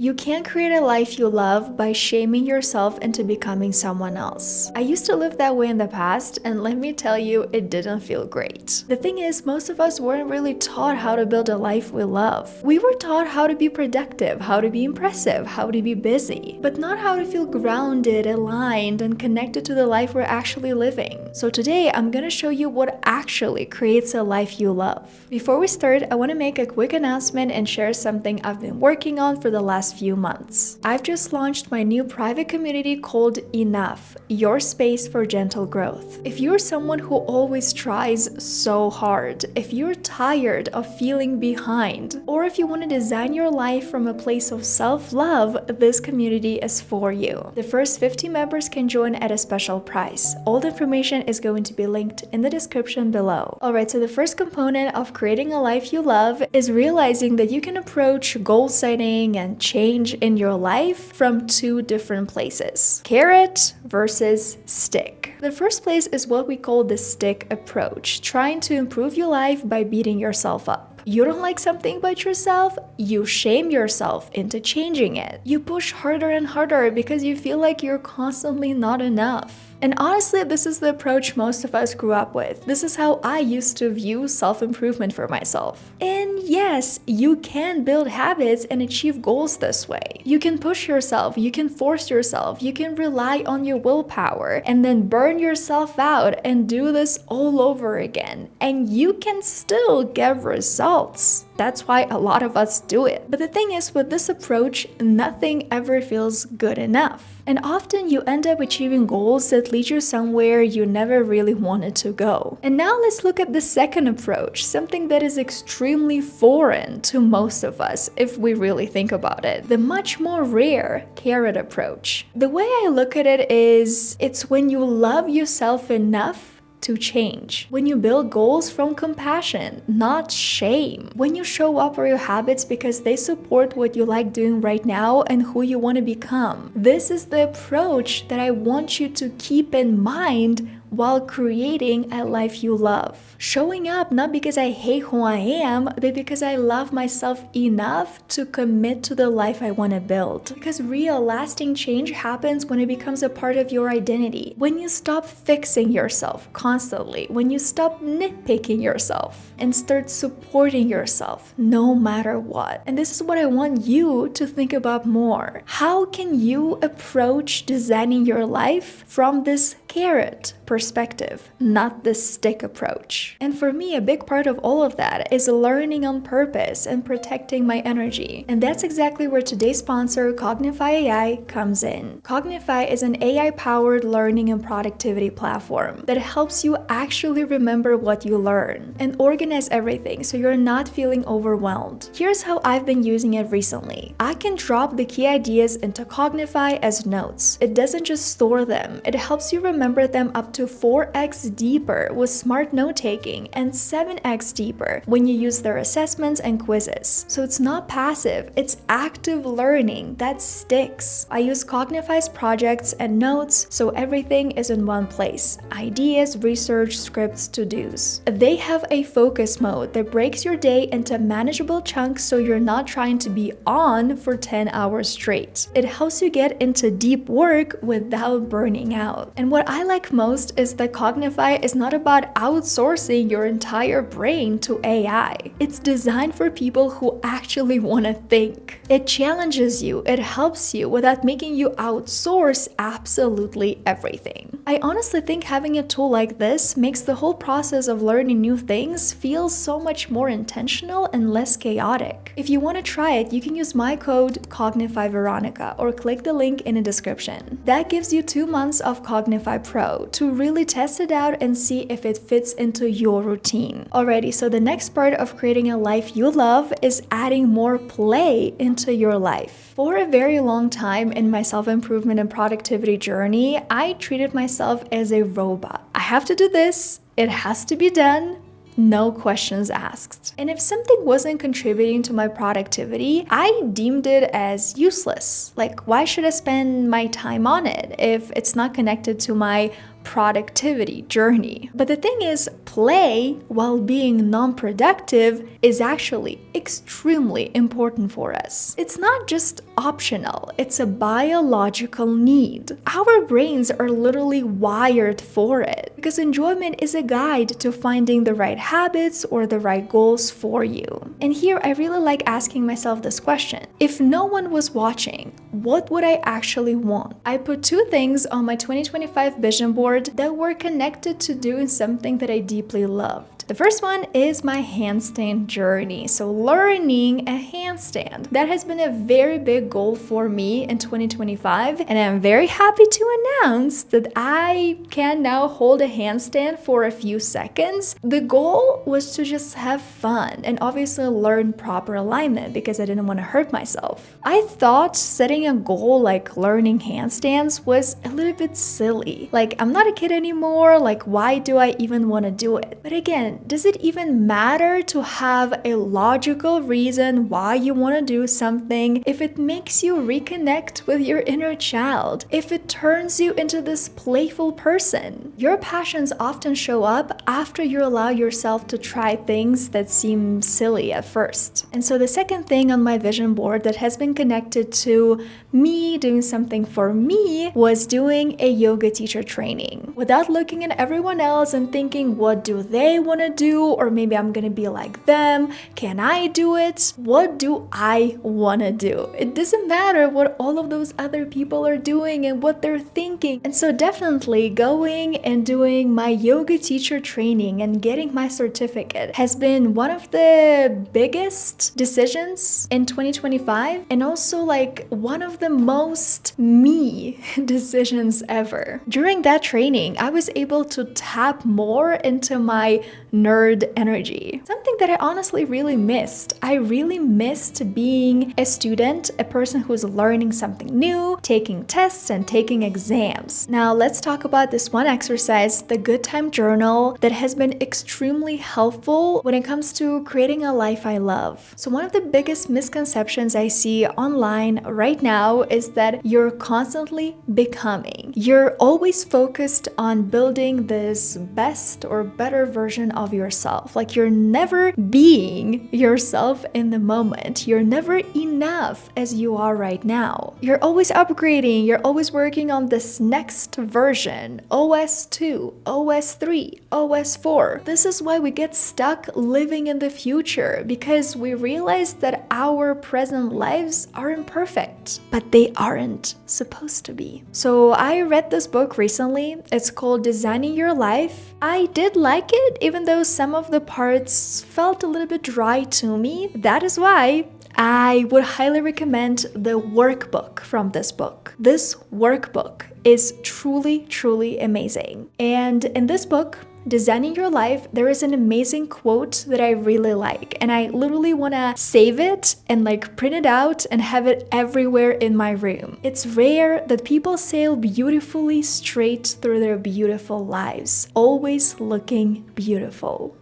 You can't create a life you love by shaming yourself into becoming someone else. I used to live that way in the past, and let me tell you, it didn't feel great. The thing is, most of us weren't really taught how to build a life we love. We were taught how to be productive, how to be impressive, how to be busy, but not how to feel grounded, aligned, and connected to the life we're actually living. So today, I'm gonna show you what actually creates a life you love. Before we start, I want to make a quick announcement and share something I've been working on for the last few months. I've just launched my new private community called Enough, Your Space for Gentle Growth. If you're someone who always tries so hard, if you're tired of feeling behind, or if you want to design your life from a place of self-love, this community is for you. The first 50 members can join at a special price. All the information is going to be linked in the description below. Alright, so the first component of creating a life you love is realizing that you can approach goal setting and change in your life from two different places: carrot versus stick. The first place is what we call the stick approach, trying to improve your life by beating yourself up. You don't like something about yourself, you shame yourself into changing it. You push harder and harder because you feel like you're constantly not enough. And honestly, this is the approach most of us grew up with. This is how I used to view self-improvement for myself. And yes, you can build habits and achieve goals this way. You can push yourself, you can force yourself, you can rely on your willpower, and then burn yourself out and do this all over again. And you can still get results. That's why a lot of us do it. But the thing is, with this approach, nothing ever feels good enough. And often you end up achieving goals that lead you somewhere you never really wanted to go. And now let's look at the second approach, something that is extremely foreign to most of us if we really think about it. The much more rare carrot approach. The way I look at it is, it's when you love yourself enough to change. When you build goals from compassion, not shame. When you show up for your habits because they support what you like doing right now and who you want to become. This is the approach that I want you to keep in mind while creating a life you love. Showing up not because I hate who I am, but because I love myself enough to commit to the life I want to build. Because real lasting change happens when it becomes a part of your identity. When you stop fixing yourself constantly, when you stop nitpicking yourself and start supporting yourself no matter what. And this is what I want you to think about more. How can you approach designing your life from this carrot perspective, not the stick approach? And for me, a big part of all of that is learning on purpose and protecting my energy. And that's exactly where today's sponsor, Cognify AI, comes in. Cognify is an AI-powered learning and productivity platform that helps you actually remember what you learn and organize everything so you're not feeling overwhelmed. Here's how I've been using it recently. I can drop the key ideas into Cognify as notes. It doesn't just store them, it helps you remember them up to 4x deeper with smart note-taking and 7x deeper when you use their assessments and quizzes. So it's not passive, it's active learning that sticks. I use Cognify's projects and notes so everything is in one place. Ideas, research, scripts, to-dos. They have a focus mode that breaks your day into manageable chunks so you're not trying to be on for 10 hours straight. It helps you get into deep work without burning out. And what I like most is that Cognify is not about outsourcing your entire brain to AI. It's designed for people who actually want to think. It challenges you, it helps you without making you outsource absolutely everything. I honestly think having a tool like this makes the whole process of learning new things feel so much more intentional and less chaotic. If you want to try it, you can use my code CognifyVeronika or click the link in the description. That gives you 2 months of Cognify Pro to really test it out and see if it fits into your routine. Alrighty, so the next part of creating a life you love is adding more play into your life. For a very long time in my self-improvement and productivity journey, I treated myself as a robot. I have to do this, it has to be done, no questions asked. And if something wasn't contributing to my productivity, I deemed it as useless. Like, why should I spend my time on it if it's not connected to my productivity journey. But the thing is, play while being non-productive is actually extremely important for us. It's not just optional, it's a biological need. Our brains are literally wired for it because enjoyment is a guide to finding the right habits or the right goals for you. And here I really like asking myself this question: if no one was watching, what would I actually want? I put two things on my 2025 vision board that were connected to doing something that I deeply loved. The first one is my handstand journey. So learning a handstand. That has been a very big goal for me in 2025, and I'm very happy to announce that I can now hold a handstand for a few seconds. The goal was to just have fun and obviously learn proper alignment because I didn't want to hurt myself. I thought setting a goal like learning handstands was a little bit silly. Like, I'm not a kid anymore, like why do I even want to do it? But again, does it even matter to have a logical reason why you want to do something if it makes you reconnect with your inner child, if it turns you into this playful person? Your passions often show up after you allow yourself to try things that seem silly at first. And so the second thing on my vision board that has been connected to me doing something for me was doing a yoga teacher training. Without looking at everyone else and thinking, what do they want to do? Or maybe I'm gonna be like them. Can I do it? What do I want to do? It doesn't matter what all of those other people are doing and what they're thinking. And so definitely going and doing my yoga teacher training and getting my certificate has been one of the biggest decisions in 2025, and also like one of the most me decisions ever. During that training, I was able to tap more into my nerd energy, something that I honestly really missed. I really missed being a student, a person who's learning something new, taking tests and taking exams. Now let's talk about this one exercise, the Good Time Journal, that has been extremely helpful when it comes to creating a life I love. So one of the biggest misconceptions I see online right now is that you're constantly becoming. You're always focused on building this best or better version of yourself. Like, you're never being yourself in the moment. You're never enough as you are right now. You're always upgrading. You're always working on this next version, OS 2, OS 3, OS 4. This is why we get stuck living in the future, because we realize that our present lives are imperfect, but they aren't supposed to be. So I read this book recently. It's called Designing Your Life. I did like it, even though some of the parts felt a little bit dry to me. That is why I would highly recommend the workbook from this book. This workbook is truly, truly amazing. And in this book, Designing Your Life, there is an amazing quote that I really like, and I literally want to save it and like print it out and have it everywhere in my room. It's rare that people sail beautifully straight through their beautiful lives, always looking beautiful.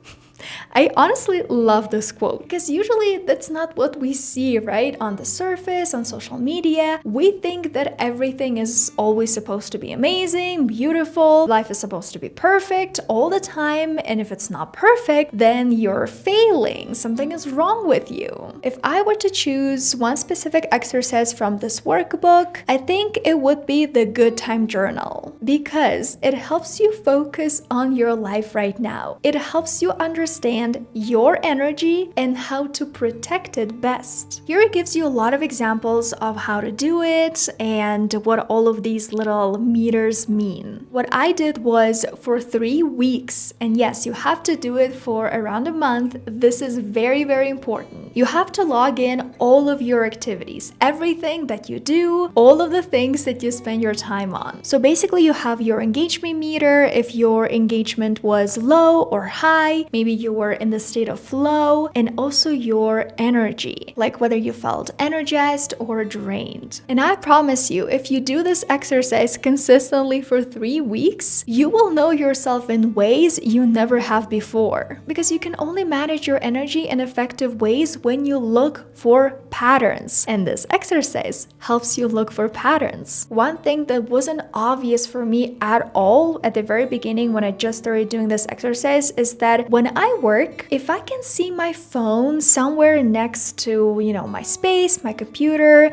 I honestly love this quote because usually that's not what we see, right? On the surface, on social media, we think that everything is always supposed to be amazing, beautiful, life is supposed to be perfect all the time, and if it's not perfect, then you're failing, something is wrong with you. If I were to choose one specific exercise from this workbook, I think it would be the Good Time Journal, because it helps you focus on your life right now. It helps you understand your energy and how to protect it best. Here it gives you a lot of examples of how to do it and what all of these little meters mean. What I did was for 3 weeks, and yes, you have to do it for around a month. This is very, very important. You have to log in all of your activities, everything that you do, all of the things that you spend your time on. So basically you have your engagement meter. If your engagement was low or high, maybe you were in the state of flow, and also your energy, like whether you felt energized or drained. And I promise you, if you do this exercise consistently for 3 weeks, you will know yourself in ways you never have before. Because you can only manage your energy in effective ways when you look for patterns. And this exercise helps you look for patterns. One thing that wasn't obvious for me at all at the very beginning when I just started doing this exercise is that when I work, if I can see my phone somewhere next to, my space, my computer,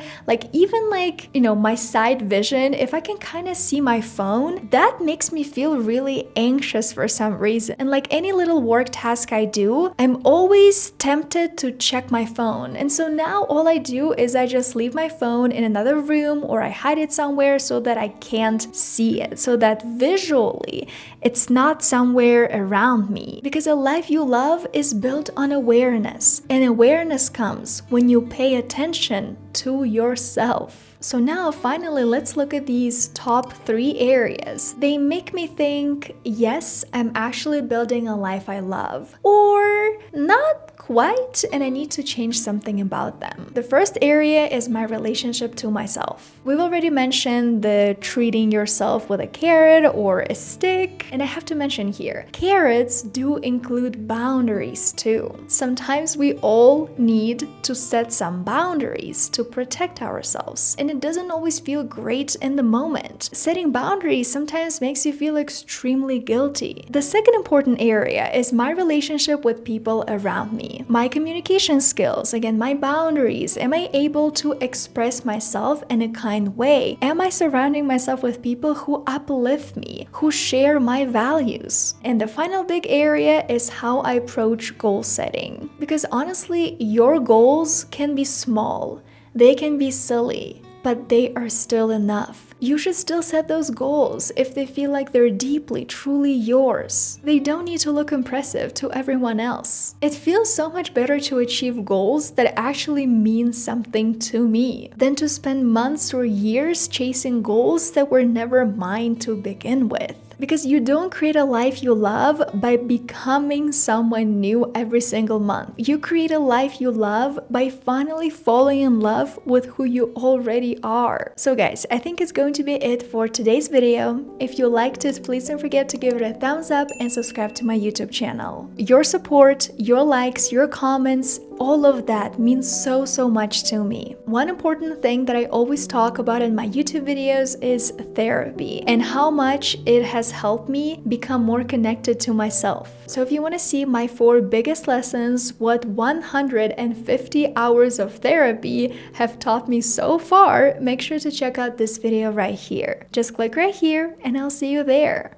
even my side vision, if I can kind of see my phone, that makes me feel really anxious for some reason. And like any little work task I do, I'm always tempted to check my phone. And so now all I do is I just leave my phone in another room or I hide it somewhere so that I can't see it, so that visually it's not somewhere around me. Because a life you love is built on awareness, and awareness comes when you pay attention to yourself. So now finally, let's look at these top 3 areas. They make me think, yes, I'm actually building a life I love, or not quite, and I need to change something about them. The first area is my relationship to myself. We've already mentioned the treating yourself with a carrot or a stick, and I have to mention here, carrots do include boundaries too. Sometimes we all need to set some boundaries to protect ourselves, and it doesn't always feel great in the moment. Setting boundaries sometimes makes you feel extremely guilty. The second important area is my relationship with people around me. My communication skills, again, my boundaries. Am I able to express myself in a kind way? Am I surrounding myself with people who uplift me, who share my values? And the final big area is how I approach goal setting. Because honestly, your goals can be small, they can be silly, but they are still enough. You should still set those goals if they feel like they're deeply, truly yours. They don't need to look impressive to everyone else. It feels so much better to achieve goals that actually mean something to me than to spend months or years chasing goals that were never mine to begin with. Because you don't create a life you love by becoming someone new every single month. You create a life you love by finally falling in love with who you already are. So guys, I think it's going to be it for today's video. If you liked it, please don't forget to give it a thumbs up and subscribe to my YouTube channel. Your support, your likes, your comments, all of that means so much to me. One important thing that I always talk about in my YouTube videos is therapy and how much it has helped me become more connected to myself. So if you want to see my 4 biggest lessons, what 150 hours of therapy have taught me so far, make sure to check out this video right here. Just click right here and I'll see you there.